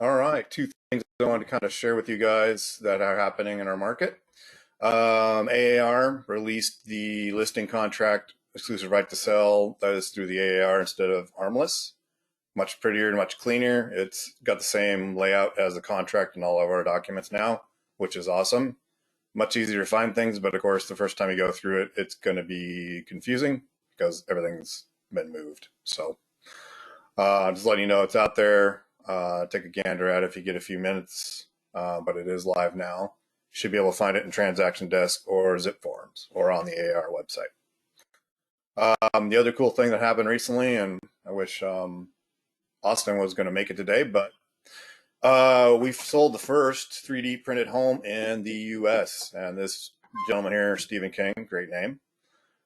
All right, two things I want to kind of share with you guys that are happening in our market. AAR released the listing contract exclusive right to sell that is through the AAR instead of Armless. Much prettier and much cleaner. It's got the same layout as the contract in all of our documents now, which is awesome. Much easier to find things, but of course, the first time you go through it, it's going to be confusing because everything's been moved. So just letting you know it's out there. Take a gander at it if you get a few minutes, but it is live now. You should be able to find it in Transaction Desk or Zip Forms or on the AR website. The other cool thing that happened recently, and I wish Austin was going to make it today, but we've sold the first 3D printed home in the U.S. And this gentleman here, Stephen King, great name,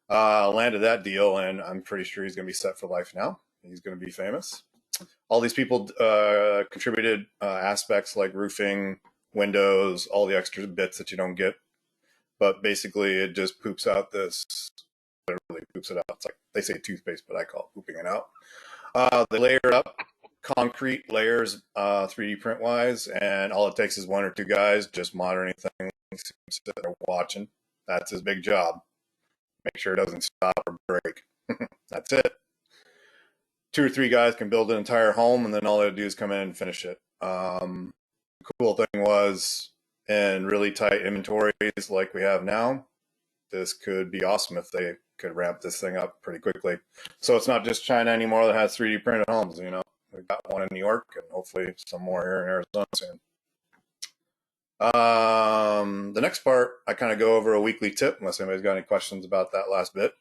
landed that deal, and I'm pretty sure he's going to be set for life now. He's going to be famous. All these people contributed aspects like roofing, windows, all the extra bits that you don't get. But basically, it just poops out this. Literally poops it out. It's like they say toothpaste, but I call it pooping it out. They layer up concrete layers 3D print wise, and all it takes is one or two guys just monitoring things, sitting there watching. That's his big job. Make sure it doesn't stop or break. That's it. Two or three guys can build an entire home, and then all they do is come in and finish it. The cool thing was, in really tight inventories like we have now, this could be awesome if they could ramp this thing up pretty quickly. So it's not just China anymore that has 3D printed homes. You know, we've got one in New York, and hopefully some more here in Arizona soon. The next part, I kind of go over a weekly tip, unless anybody's got any questions about that last bit.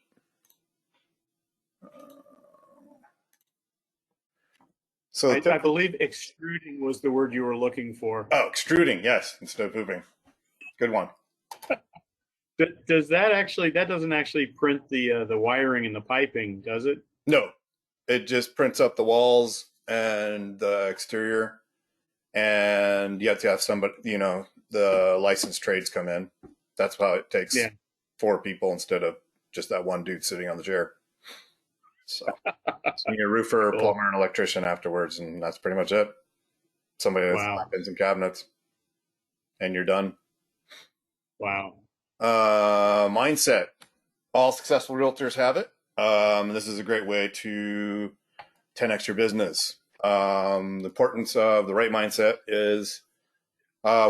So I believe extruding was the word you were looking for. Oh, extruding, yes, instead of pooping. Good one. Does that doesn't actually print the wiring and the piping, does it? No, it just prints up the walls and the exterior, and you have to have somebody, you know, the licensed trades come in. That's how it takes 4 people instead of just that one dude sitting on the chair. So you need a roofer, cool, plumber, and electrician afterwards, and that's pretty much it. Somebody that's slapped in some cabinets, and you're done. Wow. Mindset. All successful realtors have it. This is a great way to 10x your business. The importance of the right mindset is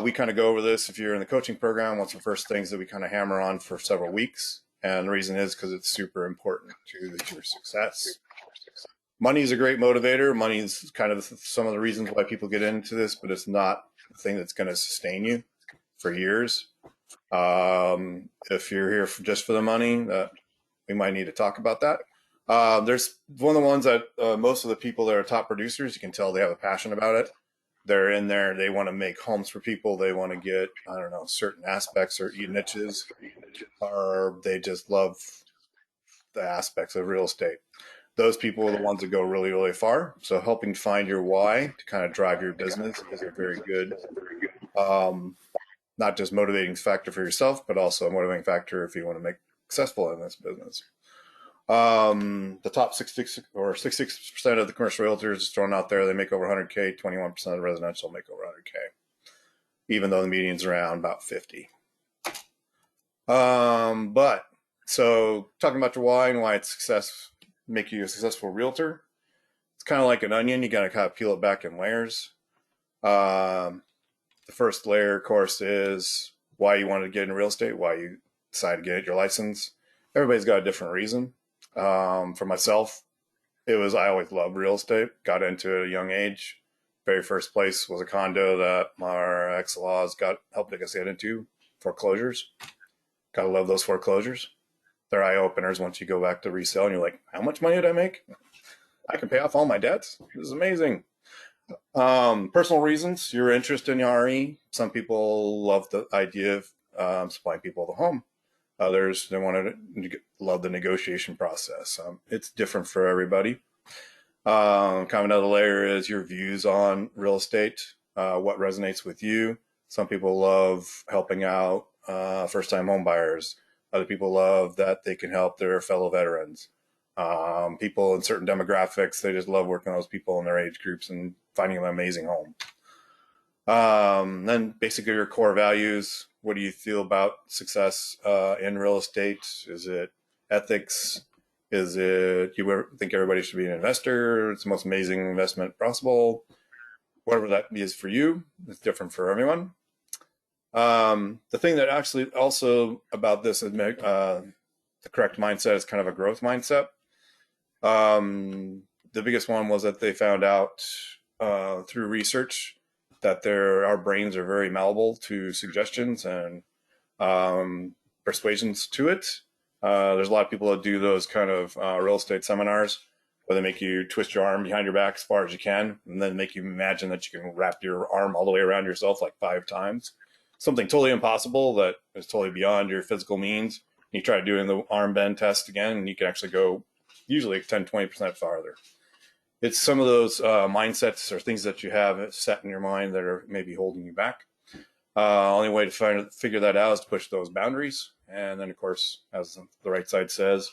we kind of go over this if you're in the coaching program. What's the first things that we kind of hammer on for several weeks? And the reason is because it's super important to your success. Money is a great motivator. Money is kind of some of the reasons why people get into this, but it's not the thing that's going to sustain you for years. If you're here just for the money, we might need to talk about that. There's one of the ones that most of the people that are top producers, you can tell they have a passion about it. They're in there. They want to make homes for people. They want to get, I don't know, certain aspects or niches, or they just love the aspects of real estate. Those people are the ones that go really, really far. So helping find your why to kind of drive your business is a very good, not just motivating factor for yourself, but also a motivating factor if you want to make successful in this business. The top 66% of the commercial realtors is thrown out there. They make over 100K. 21% of the residential make over 100K, even though the median's around about 50. But so talking about your why and why it's success, make you a successful realtor. It's kind of like an onion. You got to kind of peel it back in layers. The first layer, of course, is why you wanted to get into real estate, why you decided to get your license. Everybody's got a different reason. For myself, it was I always loved real estate. Got into it at a young age. Very first place was a condo that my ex-laws helped us get into. Foreclosures. Gotta love those foreclosures. They're eye openers once you go back to resell and you're like, how much money did I make? I can pay off all my debts. This is amazing. Personal reasons, your interest in RE. Some people love the idea of supplying people with a home. Others, they love the negotiation process. It's different for everybody. Kind of another layer is your views on real estate, what resonates with you. Some people love helping out first-time home buyers. Other people love that they can help their fellow veterans. People in certain demographics, they just love working with those people in their age groups and finding an amazing home. Then basically your core values. What do you feel about success in real estate? Is it ethics? Is it you think everybody should be an investor? It's the most amazing investment possible. Whatever that is for you, it's different for everyone. The thing that actually also about this is the correct mindset is kind of a growth mindset. The biggest one was that they found out through research that our brains are very malleable to suggestions and persuasions to it. There's a lot of people that do those kind of real estate seminars where they make you twist your arm behind your back as far as you can and then make you imagine that you can wrap your arm all the way around yourself like 5 times. Something totally impossible that is totally beyond your physical means. You try doing the arm bend test again and you can actually go usually 10-20% farther. It's some of those mindsets or things that you have set in your mind that are maybe holding you back. Only way to figure that out is to push those boundaries. And then, of course, as the right side says,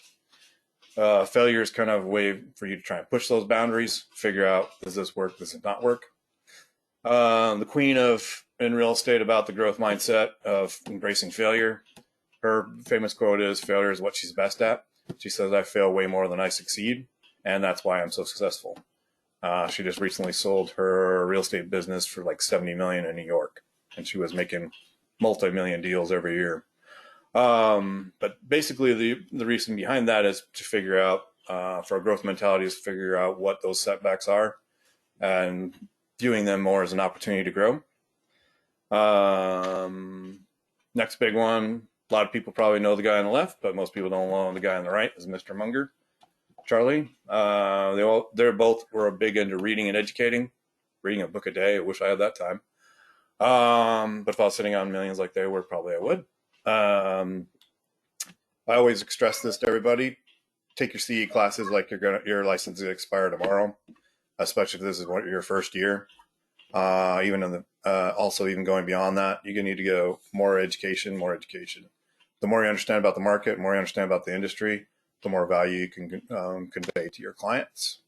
failure is kind of a way for you to try and push those boundaries, figure out, does this work, does it not work? The queen of in real estate about the growth mindset of embracing failure. Her famous quote is, failure is what she's best at. She says, I fail way more than I succeed, and that's why I'm so successful. She just recently sold her real estate business for like 70 million in New York, and she was making multi-million deals every year. But basically, the reason behind that is to figure out, for a growth mentality, is figure out what those setbacks are and viewing them more as an opportunity to grow. Next big one, a lot of people probably know the guy on the left, but most people don't know the guy on the right is Mr. Munger, Charlie. They both were big into reading and educating, reading a book a day. I wish I had that time. But if I was sitting on millions like they were, probably I would. I always stress this to everybody: take your CE classes like your license is expire tomorrow, especially if this is your first year. Even in the also even going beyond that, you're gonna need to go more education. The more you understand about the market, the more you understand about the industry, the more value you can convey to your clients.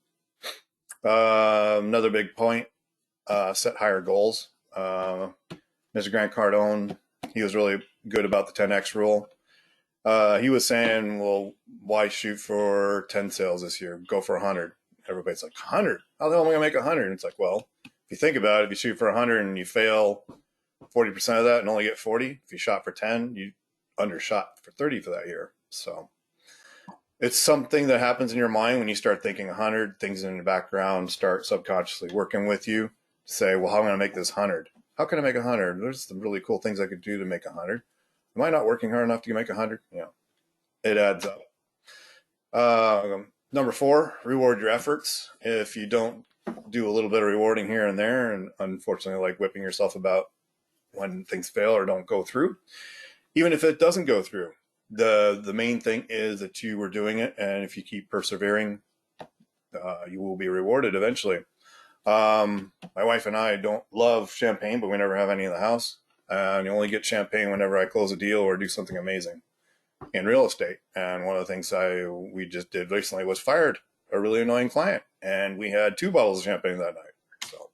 Another big point: set higher goals. Mr. Grant Cardone, he was really good about the 10x rule. He was saying, well, why shoot for 10 sales this year? Go for 100. Everybody's like, 100? How the hell am I going to make 100? And it's like, well, if you think about it, if you shoot for 100 and you fail 40% of that and only get 40, if you shot for 10, you undershot for 30 for that year. So it's something that happens in your mind when you start thinking 100, things in the background start subconsciously working with you to say, well, how am I going to make this 100? How can I make 100? There's some really cool things I could do to make 100. Am I not working hard enough to make 100? Yeah, it adds up. Number 4, reward your efforts. If you don't do a little bit of rewarding here and there, and unfortunately like whipping yourself about when things fail or don't go through, even if it doesn't go through, the main thing is that you were doing it, and if you keep persevering, you will be rewarded eventually. My wife and I don't love champagne, but we never have any in the house. And you only get champagne whenever I close a deal or do something amazing in real estate. And one of the things we just did recently was fired a really annoying client, and we had 2 bottles of champagne that night. So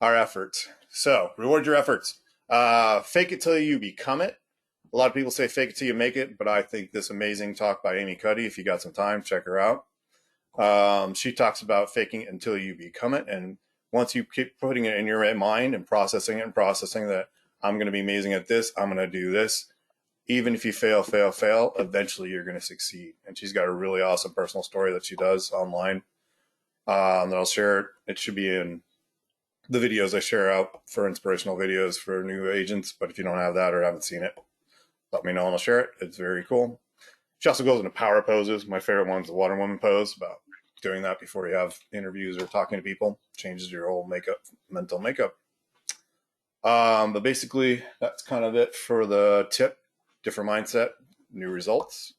our efforts. So reward your efforts. Fake it till you become it. A lot of people say fake it till you make it, but I think this amazing talk by Amy Cuddy, if you got some time, check her out. She talks about faking it until you become it. And once you keep putting it in your mind and processing that I'm going to be amazing at this, I'm going to do this. Even if you fail, eventually you're going to succeed. And she's got a really awesome personal story that she does online. That I'll share. It should be in the videos I share out for inspirational videos for new agents. But if you don't have that or haven't seen it, let me know and I'll share it. It's very cool. She also goes into power poses. My favorite one's the water woman pose, about doing that before you have interviews or talking to people. Changes your whole mental makeup. But basically, that's kind of it for the tip. Different mindset, new results.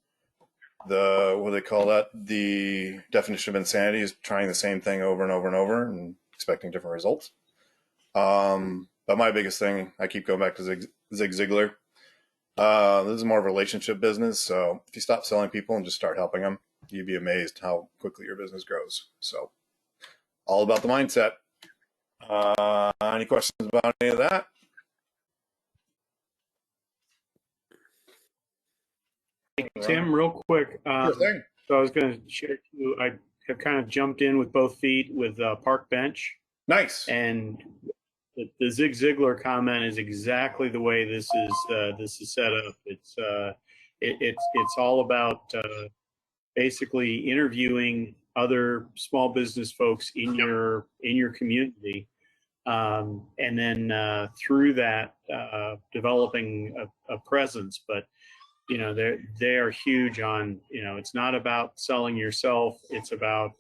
What do they call that? The definition of insanity is trying the same thing over and over and over and expecting different results. But my biggest thing, I keep going back to Zig Ziglar. This is more of a relationship business. So if you stop selling people and just start helping them, you'd be amazed how quickly your business grows. So all about the mindset. Any questions about any of that? Tim, real quick. Sure thing. So I was going to share too. I have kind of jumped in with both feet with Park Bench, Nice. and the Zig Ziglar comment is exactly the way this is set up. It's all about basically interviewing other small business folks in your community, and then through that developing a presence. But they are huge on, it's not about selling yourself. It's about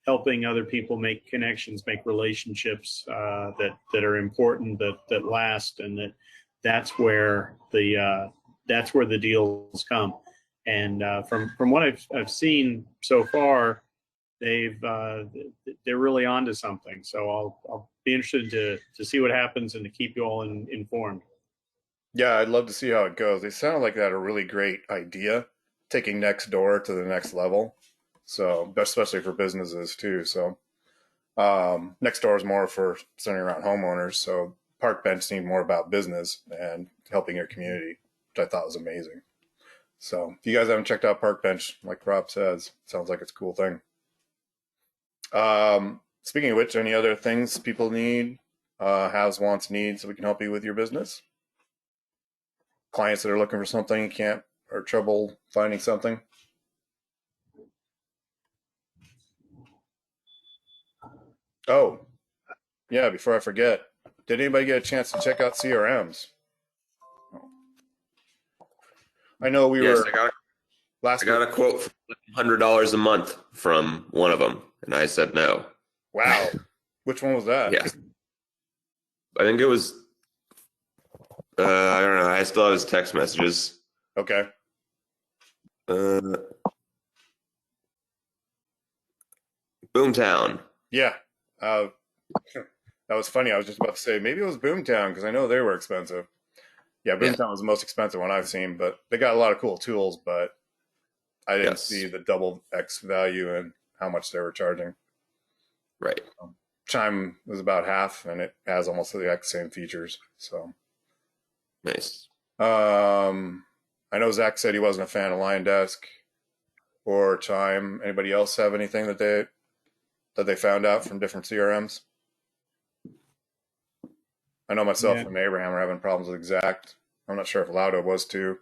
helping other people make connections, make relationships that are important, that last, and that's where the deals come. And from what I've seen so far, they're really onto something. So I'll be interested to see what happens and to keep you all informed. Yeah, I'd love to see how it goes. They sound like they had a really great idea, taking next door to the next level. So, especially for businesses too. So, next door is more for centering around homeowners. So, Park Bench seemed more about business and helping your community, which I thought was amazing. So, if you guys haven't checked out Park Bench, like Rob says, sounds like it's a cool thing. Speaking of which, any other things people need, has, wants, needs, so we can help you with your business? Clients that are looking for something, can't, or trouble finding something? Oh, yeah, before I forget, did anybody get a chance to check out CRMs? I know we Yes, were last I got week. a quote for $100 a month from one of them, and I said no. Wow. Which one was that? Yes, I think it was. I don't know. I still have his text messages. Okay. Uh, Boomtown. Yeah. Uh, that was funny. I was just about to say maybe it was Boomtown because I know they were expensive. Yeah, Yeah. Boomtown was the most expensive one I've seen, but they got a lot of cool tools, but I didn't Yes. see the double X value and how much they were charging. Right. Chime was about half, and it has almost the exact same features. So, Nice. I know Zach said he wasn't a fan of Lion Desk or Chime. Anybody else have anything that they found out from different CRMs? I know myself Yeah. and Abraham are having problems with Exact. I'm not sure if Lauda was too.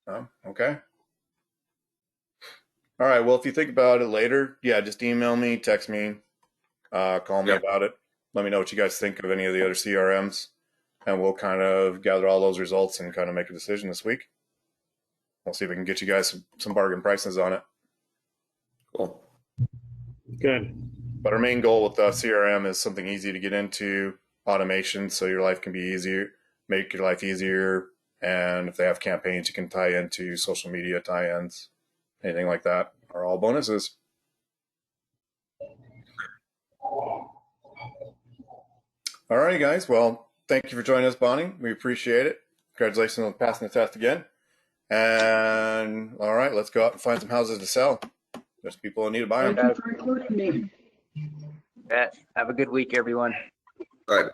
Oh, okay. All right. Well, if you think about it later, yeah, just email me, text me, call me Yep. about it. Let me know what you guys think of any of the other CRMs, and we'll kind of gather all those results and kind of make a decision this week. We'll see if we can get you guys some bargain prices on it. Cool. Good. But our main goal with the CRM is something easy to get into, automation, so your life can be easier, make your life easier. And if they have campaigns, you can tie into social media tie-ins, anything like that are all bonuses. All right, guys. Well, thank you for joining us, Bonnie. We appreciate it. Congratulations on passing the test again. And all right, let's go out and find some houses to sell. There's people in need of buying them. Thank you for including me. Yeah. Have a good week, everyone. All right.